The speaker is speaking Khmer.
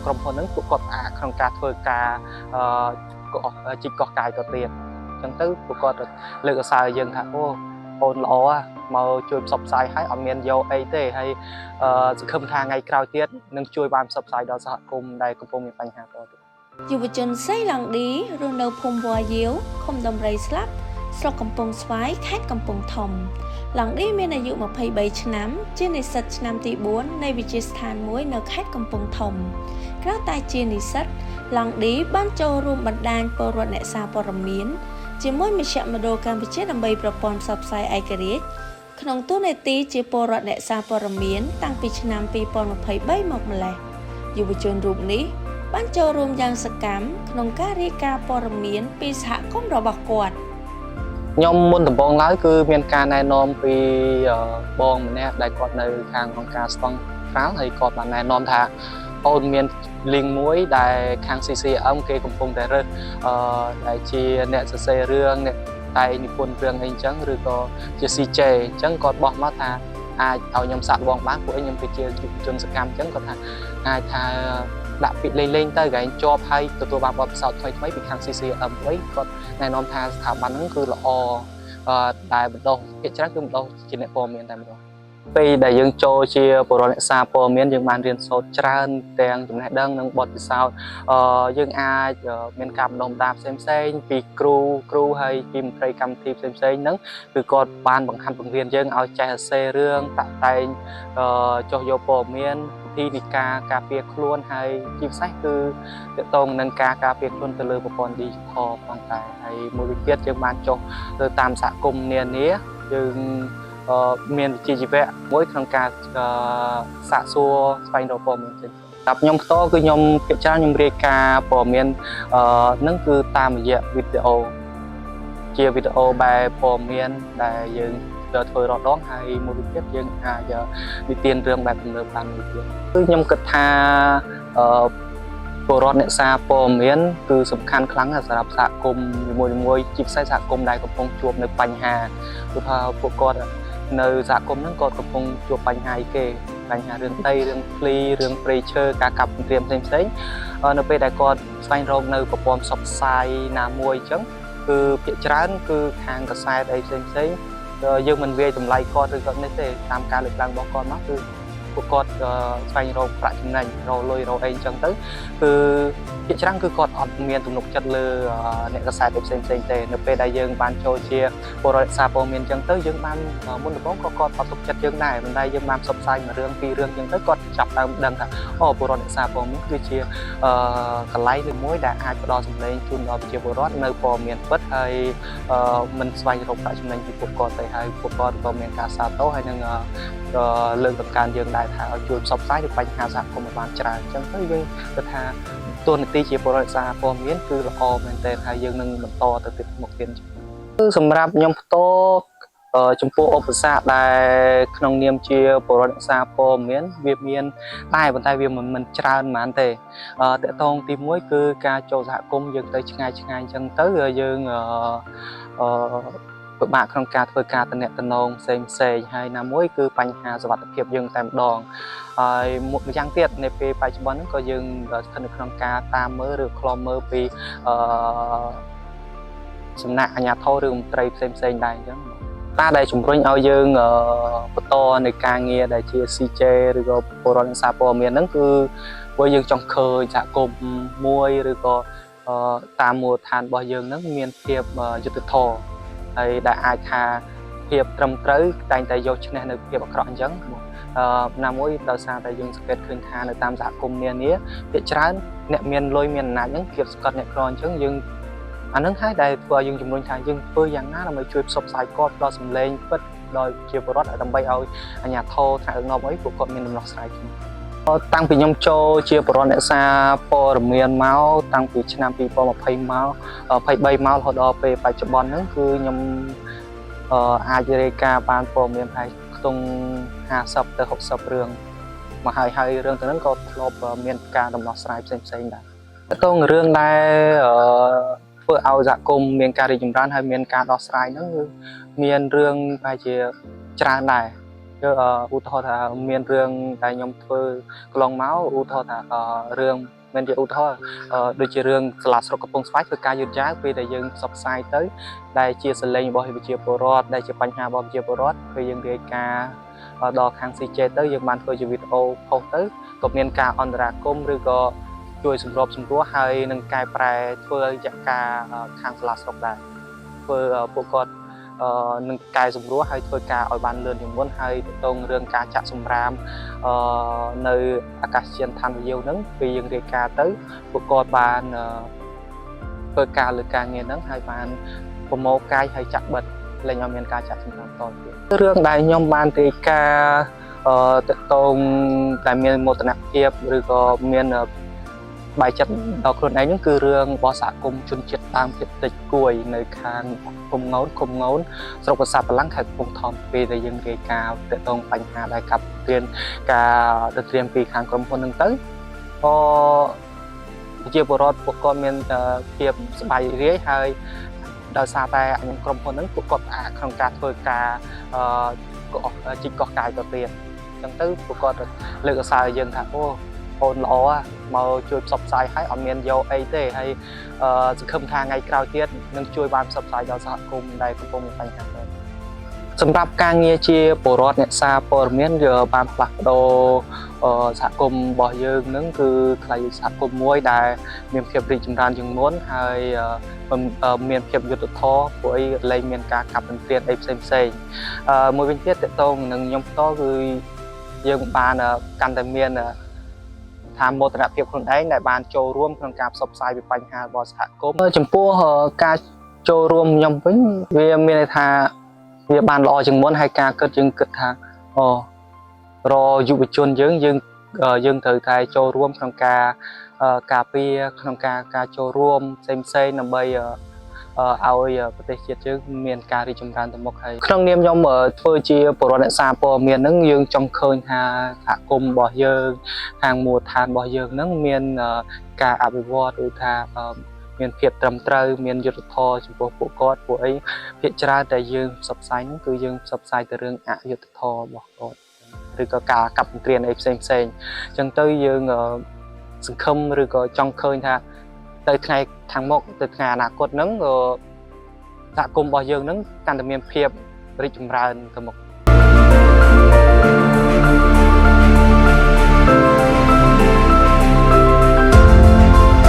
ក្រុមហ៊ុនហ្នឹងពួកគាត់អាចក្នុងការធ្វើការជីកកោះកាយទៅទៀតអញ្ចឹងទៅពួកគាត់លើកអសើរយើងថាអូអូនល្អមកជួយផ្សព្វផ្សាយឲ្យអត់មានយកអីទេហើយសង្ឃឹមថាថ្ងៃក្រោយទៀតនឹងជួយបានផ្សព្វផ្សាយដល់សហគមន៍ដែលកំពុងមានបញ្ហាតទៅយុវជនសីឡង់ឌីរស់នៅភូមិវ៉ាយាវឃុំដំរីស្លាប់ស្រុកកំពង់ស្វាយខេត្តកំពង់ធំឡង់ឌីមានអាយុ23ឆ្នាំជានិស្សិតឆ្នាំទី4នៃវិទ្យាស្ថានមួយនៅខេត្តកំពង់ធំក្រៅតែជានិស្សិតឡង់ឌីបានចូលរួមបណ្ដាញពលរដ្ឋអ្នកសារព័ត៌មានជាមួយមជ្ឈមណ្ឌលកម្ពុជាដើម្បីប្រព័ន្ធផ្សព្វផ្សាយឯករាជ្យក្នុងតួនាទីជាពលរដ្ឋអ្នកសារព័ត៌មានតាំងពីឆ្នាំ2023មកម្ល៉េះយុវជនរូបនេះបានចូលរួមយ៉ាងសកម្មក្នុងការរាយការណ៍ព័ត៌មានពីសហគមន៍របស់គាត់ខ្ញុំមុនដំបូងឡើយគឺមានការណែនាំពីបងម្នាក់ដែលគាត់នៅខាងអង្គការស្តង់ត្រាល់ហើយគាត់បានណែនាំថាអូនមានលីងមួយដែលខាង CCM គេកំពុងតែរើសដែលជាអ្នកសរសេររឿងអ្នកតែនិពន្ធរឿងអីអញ្ចឹងឬក៏ជា CJ អញ្ចឹងគាត់បោះមកថាអាចឲ្យខ្ញុំសាកល្បងបានពួកខ្ញុំគឺជាយុវជនសកម្មអញ្ចឹងគាត់ថាអាចថាដាក់ពាក្យលេងទៅកែងជាប់ហើយទទួលបានបទពិសោធន៍ថ្មីពីខាង CCM វិញគាត់ណែនាំថាស្ថាប័នហ្នឹងគឺល្អដែលបណ្ដុះភាគច្រើនគឺបណ្ដុះជាអ្នកព័ត៌មានតែម្ដងពេលដែលយើងចូលជាពលរដ្ឋអ្នកសារព័ត៌មានយើងបានរៀនសូត្រច្រើនទាំងចំណេះដឹងនិងបទពិសោធន៍យើងអាចមានការបណ្ដុះបណ្ដាលផ្សេងៗពីគ្រូហើយពីមន្ត្រីកម្មវិធីផ្សេងៗហ្នឹងគឺគាត់បានបង្ហាត់បង្រៀនយើងឲ្យចេះសរសេររឿងតាក់តែងចុះយកព័ត៌មានទីនៃការពារខ្លួនហើយជាពិសេសគឺទាក់ទងនឹងការការពារខ្លួនទៅលើប្រព័ន្ធ digital ផងដែរហើយមួយវិញទៀតយើងបានចុះទៅតាមសហគមន៍នានាយើងមានវិជ្ជាជីវៈមួយក្នុងការសាកសួរស្វែងរកព័ត៌មានផ្សេងៗតាមខ្ញុំផ្ទាល់គឺខ្ញុំភាគច្រើនខ្ញុំរាយការណ៍ព័ត៌មាននឹងគឺតាមរយៈវីដេអូជាវីដេអូបែបព័ត៌មានដែលយើងធ្វើរដងហើយមួយវិញទៀតយើងអាចនិទានរឿងបែបទំនើបបានមួយទៀតគឺខ្ញុំគិតថាពលរដ្ឋអ្នកសារព័ត៌មានគឺសំខាន់ខ្លាំងសម្រាប់សហគមន៍មួយជាពិសេសសហគមន៍ដែលកំពុងជួបនៅបញ្ហាគឺថាពួកគាត់នៅសហគមន៍ហ្នឹងគាត់កំពុងជួបបញ្ហាគេបញ្ហារឿងដីរឿងភ្លីរឿងព្រៃឈើការកាប់ព្រៃផ្សេងនៅពេលដែលគាត់ស្វែងរកនៅប្រព័ន្ធផ្សព្វផ្សាយណាមួយអញ្ចឹងគឺភាគច្រើនគឺខាងកាសែតអីផ្សេងយើងមិនវាយតម្លៃគាត់ឬក៏នេះទេតាមការលើកឡើងរបស់គាត់មកគឺពួកគាត់ស្វែងរកប្រាក់ចំណេញរកលុយរកអីអញ្ចឹងទៅគឺភាគច្រើនគឺគាត់អត់មានទំនុកចិត្តលើអ្នកកាសែតផ្សេងទេនៅពេលដែលយើងបានចូលជាពលរដ្ឋសារព័ត៌មានអញ្ចឹងទៅយើងបានមុនដំបូងក៏គាត់អត់ទុកចិត្តយើងដែរប៉ុន្តែយើងបានផ្សព្វផ្សាយមួយរឿងពីររឿងអញ្ចឹងទៅគាត់ចាប់ដើមដឹងថាអូពលរដ្ឋអ្នកសារព័ត៌មានគឺជាកន្លែងមួយដែលអាចផ្ដល់សម្លេងជូនដល់ប្រជាពលរដ្ឋនៅព័ត៌មានពិតហើយមិនស្វែងរកប្រាក់ចំណេញពីពួកគាត់ទេហើយពួកគាត់ក៏មានការសាទរហើយនឹងលើកតម្កើងយើងដែរថាឲ្យជួយផ្សព្វផ្សាយពីបញ្ហាសហគមន៍ឲ្យបានច្រើនអញ្ចឹងទៅយើងគិតថាតួនាទីជាពលរដ្ឋសារព័ត៌មានគឺល្អមែនទែនហើយយើងនឹងបន្តទៅទៀតមុខទៀតគឺសម្រាប់ខ្ញុំផ្ទាល់ចំពោះឧបសគ្គដែលក្នុងនាមជាពលរដ្ឋសារព័ត៌មានវាមានតែប៉ុន្តែវាមិនច្រើនហ្មងទេតកតងទី1គឺការចូលសហគមន៍យើងទៅឆ្ងាយអញ្ចឹងទៅយើងពិបាកក្នុងការធ្វើការតំណែងផ្សេងហើយណាមួយគឺបញ្ហាសុវត្ថិភាពយើងតែម្ដងហើយមួយយ៉ាងទៀតនៅពេលបច្ចុប្បន្នហ្នឹងក៏យើងស្ថិតនៅក្នុងការតាមមើលឬខ្លំមើលពីសំណាក់អាជ្ញាធរឬមន្ត្រីផ្សេងដែរអញ្ចឹងតាដែលជំរុញឲ្យយើងបន្តในការងារដែលជា CJ ឬក៏ពលរដ្ឋសារព័ត៌មានហ្នឹងគឺព្រោះយើងចង់ឃើញសហគមន៍មួយឬក៏តាមមូលដ្ឋានរបស់យើងហ្នឹងមានភាពយុត្តិធម៌ហើយដែលអាចថាភាពត្រឹមត្រូវតែងតែយកឈ្នះនៅភាពអាក្រក់អញ្ចឹងណាមួយដោយសារតែយើងសង្កេតឃើញថានៅតាមសហគមន៍នានាភាគច្រើនអ្នកមានលុយមានអំណាចហ្នឹងគៀបស្កត់អ្នកក្រអញ្ចឹងយើងអានឹងហើយដែលធ្វើឲ្យយើងជំរុញថាយើងធ្វើយ៉ាងណាដើម្បីជួយផ្សព្វផ្សាយគាត់ដល់សម្លេងពិតដល់ជាពលរដ្ឋដើម្បីឲ្យអាជ្ញាធរថ្នាក់ដឹកនាំអីពួកគាត់មានដំណោះស្រាយគ្នាតាំងពីខ្ញុំចូលជាពលរដ្ឋអ្នកសារព័ត៌មានមកតាំងពីឆ្នាំ2020មក23មករហូតដល់ពេលបច្ចុប្បន្នហ្នឹងគឺខ្ញុំអាចរាយការណ៍បានព័ត៌មានប្រហែលខ្ទង់50ទៅ60រឿងមកហើយរឿងទាំងហ្នឹងក៏ធ្លាប់មានការដំណោះស្រាយផ្សេងដែរតើរឿងដែលធ្វើឲ្យសហគមន៍មានការរីកចម្រើនហើយមានការដោះស្រាយហ្នឹងគឺមានរឿងប្រហែលជាច្រើនដែរ គឺឧទាហរណ៍ថាមានរឿងដែលខ្ញុំធ្វើកន្លងមកឧទាហរណ៍ថារឿងមិនជាឧទាហរណ៍ដូចជារឿងសាលាស្រុកកំពង់ស្វាយធ្វើការយឺតយ៉ាវពេលដែលយើងផ្សព្វផ្សាយទៅដែលជាសលេងរបស់ប្រជាពលរដ្ឋដែលជាបញ្ហារបស់ប្រជាពលរដ្ឋពេលយើងរាយការណ៍ដល់ខាង CJ ទៅយើងបានធ្វើជាវីដេអូផុសទៅក៏មានការអន្តរាគមន៍ឬក៏ជួយសម្របសម្រួលហើយនឹងកែប្រែធ្វើរយៈការខាងសាលាស្រុកដែរធ្វើពួកគាត់នឹងកែសម្រួលហើយធ្វើការឲ្យបានលឿនជាងមុនហើយទៅតងរឿងការចាក់សម្រាមនៅអាកាសយានដ្ឋានវាវហ្នឹងពេលយើងរាយការណ៍ទៅពួកគាត់បានធ្វើការលើការងារហ្នឹងហើយបានប្រមូលកាយហើយចាក់បិទលែងឲ្យមានការចាក់សម្រាមតទៀតរឿងដែលខ្ញុំបានរាយការណ៍ទៅតងតែមានមោទនភាពឬក៏មានបាយចិត្តដល់ខ្លួនឯងហ្នឹងគឺរឿងរបស់សហគមន៍ជនជាតិដើមភាគតិចគួយនៅខាងឃុំងូនស្រុកប្រាសាទបល្ល័ង្កខេត្តកំពង់ធំពេលដែលយើងរាយការណ៍ទៅតងបញ្ហាដែលកាប់រៀនការទៅត្រៀមពីខាងក្រុមហ៊ុនហ្នឹងទៅក៏ប្រជាពលរដ្ឋពួកគាត់មានភាពសប្បាយរីករាយហើយដោយសារតែខ្ញុំក្រុមហ៊ុនហ្នឹងពួកគាត់អាចក្នុងការធ្វើការជីកកោះកាយទៅទៀតអញ្ចឹងទៅពួកគាត់លើកអាសាយើងថាអូនល្អមកជួយផ្សព្វផ្សាយឲ្យអត់មានយកអីទេហើយសង្ឃឹមថាថ្ងៃក្រោយទៀតនឹងជួយបានផ្សព្វផ្សាយដល់សហគមន៍ដែលកំពុងមានបញ្ហាដែរសម្រាប់ការងារជាពលរដ្ឋអ្នកសារព័ត៌មានយើងបានផ្លាស់ប្ដូរសហគមន៍របស់យើងនឹងគឺខ្ល้ายសហគមន៍មួយដែលមានភាពរីកចម្រើនជាងមុនហើយមានភាពយុត្តិធម៌ព្រោះលែងមានការកាប់បន្ទានអីផ្សេងមួយវិញទៀតតកតងនឹងខ្ញុំផ្ទាល់គឺយើងបានកាន់តែមានថាមោទនភាពខ្លួនឯងដែលបានចូលរួមក្នុងការផ្សព្វផ្សាយពីបញ្ហារបស់សហគមន៍ចំពោះការចូលរួមខ្ញុំវិញវាមានន័យថាវាបានល្អជាងមុនហើយការគិតយើងគិតថារយុវជនយើងត្រូវតែចូលរួមក្នុងការការពារក្នុងការចូលរួមផ្សេងដើម្បីឲ្យប្រទេសជាតិយើងមានការរីកចម្រើនទៅមុខហើយក្នុងនាមខ្ញុំធ្វើជាពលរដ្ឋអ្នកសារព័ត៌មានហ្នឹងយើងចង់ឃើញថាសហគមន៍របស់យើងខាងមូលដ្ឋានរបស់យើងហ្នឹងមានការអភិវឌ្ឍឬថាមានភាពត្រឹមត្រូវមានយុត្តិធម៌ចំពោះពួកគាត់ពួកអីភាគច្រើនតែយើងផ្សព្វផ្សាយហ្នឹងគឺយើងផ្សព្វផ្សាយទៅរឿងអយុត្តិធម៌របស់គាត់ឬក៏ការកាប់បង្ក្រានអីផ្សេងអញ្ចឹងទៅយើងសង្ឃឹមឬក៏ចង់ឃើញថាទៅថ្ងៃខាងមុខទៅថ្ងៃអនាគតហ្នឹងសហគមន៍របស់យើងហ្នឹងកាន់តែមានភាពរីកចម្រើនទៅមុខ